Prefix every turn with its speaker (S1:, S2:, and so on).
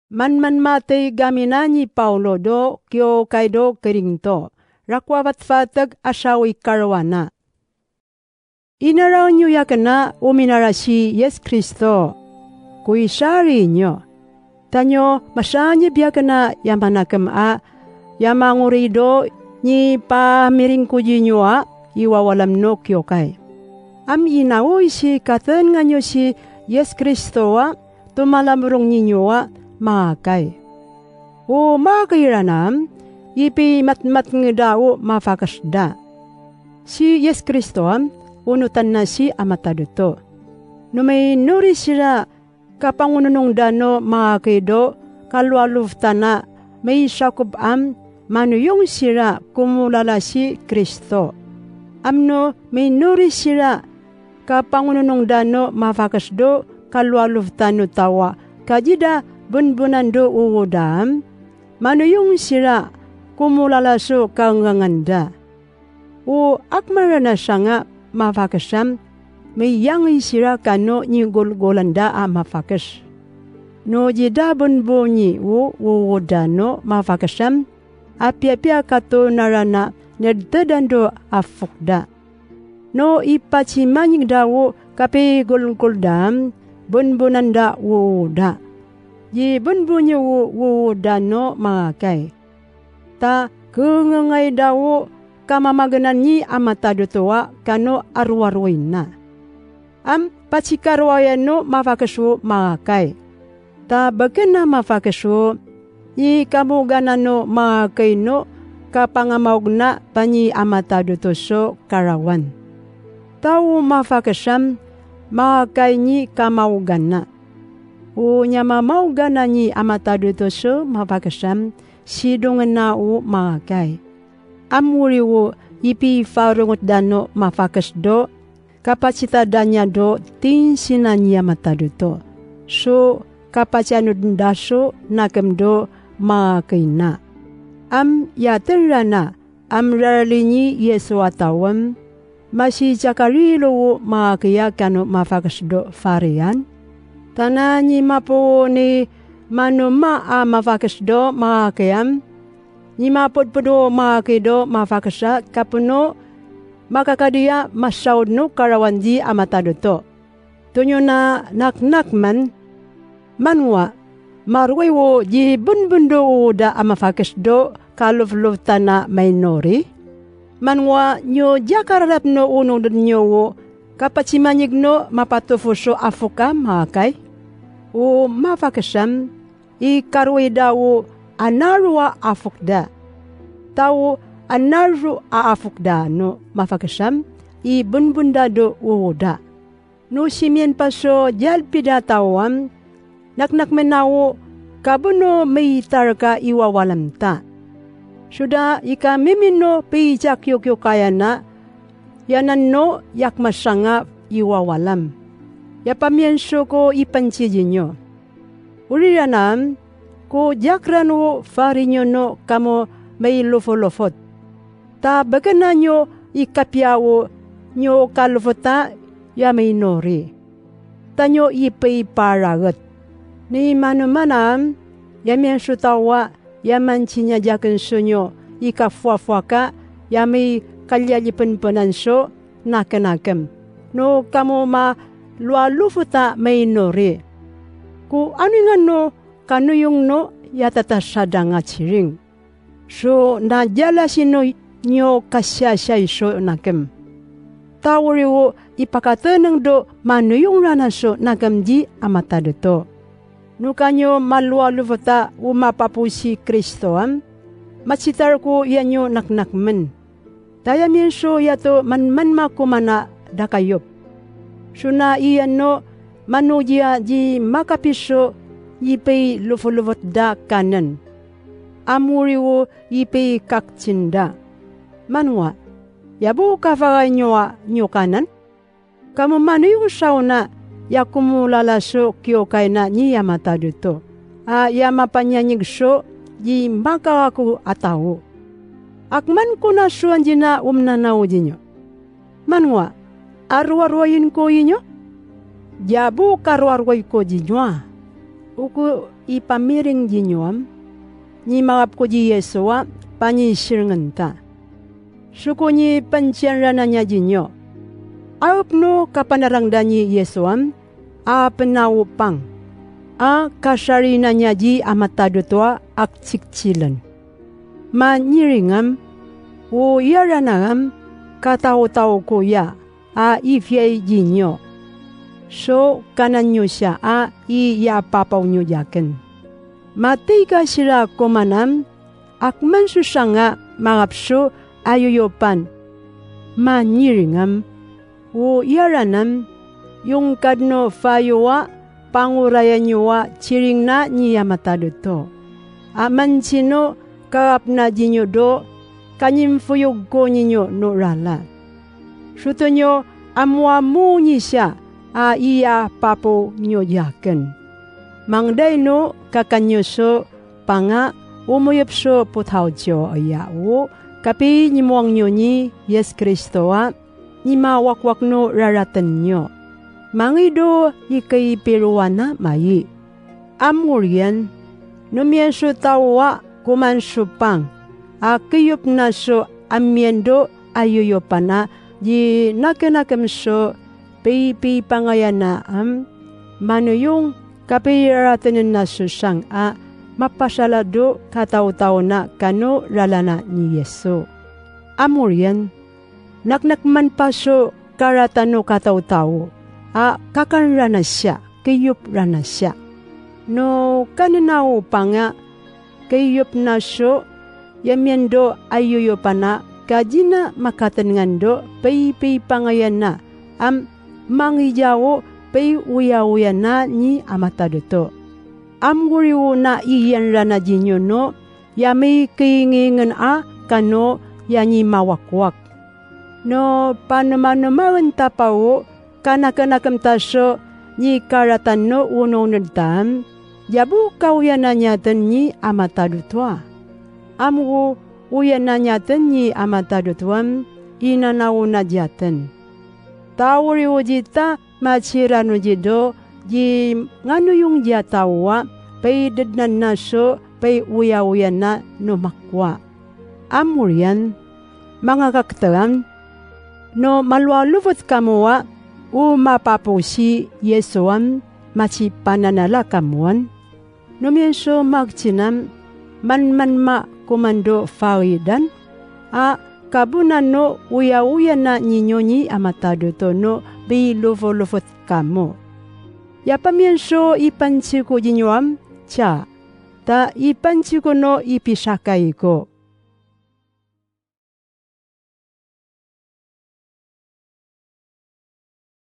S1: Man matay gaminani Paulo do kyo kaydo kiringto. Rakwawat fatag asawi karwana. Inaraw nyo yakana uminara si Yes Kristo. Kuisari nyo. Tanyo masanya biyakana yamanakam yamangurido ni pamiring kuji nyo iwawalam no kyo kay. Am inawoy si katan nga nyo si Yes Kristo tumalamurong ninyo makay. O makairanam, ipi matmat nga daw mafakasda. Si Yes Kristo unutan na si amataduto. No may nuri sila kapangununong dano makaido kalwaluftana may sakub manuyong sila kumulala si Kristo. Amno may nuri sila kapangununong dano mafakasdo kalwaluftano tawa kajida bunbunando uudam manuyong sila kumulalaso kanganganda. O akmarana siya nga mafakasam may yangi sila kano ni golgolanda mafakas. No jida bunbunyi uudano mafakasam apya-apya kato narana nerdadando afukda. No ipachimanyig dawo kape golgoldam bunbunanda uuda. Di bunbunyi uuda no mga kay. Ta kungangay dawo kamamaganan ni amatadutowa kano arwarwin na. Am pachikarwayan no mafakasyo mga kay. Ta bagan na mafakasyo i kamuganan no mga kay no kapangamawag na panyi amatadutoso karawan. Tao mafakasam mga kay ni kamawgan na. O nya mamawgan na ni amatadutoso mafakasam sidungan na mga kay. Amuri ipi farungot dano mafakasdo kapasita danya do tinsina niya mataduto. So kapasano daso nakamdo mga kay na. Am yatirra na amralinyi Yesu atawam masi jakarilo mga kaya kano mafakasdo farian. Tanani mapo ni manuma mafakasdo mga kayam. Ni mapodpodo mga kido mafakasa kapuno makakadiya masaud no karawanji amataduto. Tunyo na naknak manwa marway wo ji bunbundo uda amafakasdo kalufluf tana minori. Manwa nyo jakararap no unong nyo wo kapachimanyig no mapatufuso afuka makay. O mafakasam ikarway dawo anarwa afukda. Tao anarwa aafukda no mafakasam ibunbunda do uda. No simien paso jalpida tawam naknak menawo kabuno may tarka iwawalamta. Suda ika mimino pijak yukyo kaya na yanan no yak masanga iwawalam. Yapamienso ko ipanchijin nyo. Uriranam ko jakran wo farinyo no kamo may lufo-lufot. Ta bagana nyo ikapyawo nyo kalufota ya may nori. Tanyo ipay paragat. Ni manumanam yamen sutawa yaman chinya jakan sunyo ikafwa-fwa ka ya may kalyalipan-panan so nakanakam. No kamo ma lualufuta may nori. Ku ano nga no kano yung no yatatasada nga chiring. So najala sino nyo kasyasya iso nakam. Tawari wo ipakatanang do mano yung ranaso nakamdi amataduto. No kanyo malualufuta umapapusi Kristoam. Matsitar ko yanyo naknakman. Tayamin so yato manmanma kumana dakayop. Suna iyan no manudia di makapiso ipay lufuluvot da kanan. Amuri wo ipay kakcinda. Manwa, yabo kafagay nyo kanan? Kamu manu yung sauna yakumulalaso kyo kay na niya mataduto. Yamapanyanyig so di makawaku atawo. Akman ko na suan jina umnanaw dinyo. Manwa, arwarwayin ko inyo? Jabo karwarway ko dinyo. Uku ipamiring jinyoam, ni mangap ko di Yesuwa, panyisirnganta. Suko ni pancianrana niya jinyo. Arap no kapanarangdan ni Yesuam, penawupang. Kasarina niya di amatadutwa ak cikcilan. Manyiringam, yaranangam, katao-tao ko ya, ifyay jinyo. So, kanan nyo siya, iyapapaw nyo yakin. Matiga sila kumanam, akman susanga mangapso ayuyopan. Manyiringam, yaranam, yung kadno fayowa, pangurayan nyowa, chiring na niya mataduto. Mansino, kaap na jinyo do, kanyimfuyog ko ninyo no rala. Suto nyo, amwamu ni siya, iya papo nyo yakin. Mangday no, kakanyo so, panga, umuyap so putaw jo ayaw, kapi nimuang nyo ni Yes Kristo ni mawakwak no raratan nyo. Mangido ikay piruwana mayi. Amurian, numiyan so tawa kuman so pang, kiyup na so amiendo ayuyopana, di nakanakam so pipi pangayana manuyong kapiratanin na so sang mapasalado kataw-taw na kano ralana ni Yesu. Amurian, naknakman pa so karatano kataw-taw, kakanrana siya, kiyup rana siya. No kaninaw pa nga, kiyup na so, yamiendo ayuyopana, kajina makatanngando, pay pangayan na, mangijawo, pay uya-uya na ni amataduto. Guriwo na iyan rana jinyo no, yami kiingingan kano yani mawakwak. No panamanaman tapawo, kanakanakam taso, ni karatan no unong nagdam, yabu kauya na nyatan ni amatadutwa. Amu uya na nyatan ni amatadutwam, inanaw na dyatan. Tawari ujita, machirano jido, di ngano yung dyatawa, pay dadnan na so, pay uya-uya na numakwa. Amurian, mga kaktaran, no malwaluvot kamuwa, mapapusi Yesuam, machipananala kamuan, no mienso magchinam, man kumando fawidan, kabunan no uya-uya na ninyo ni amataduto no bilufo-lufot kamo. Yapamienso ipansi ko jinyoam, ta ipansi ko no ipisakay ko.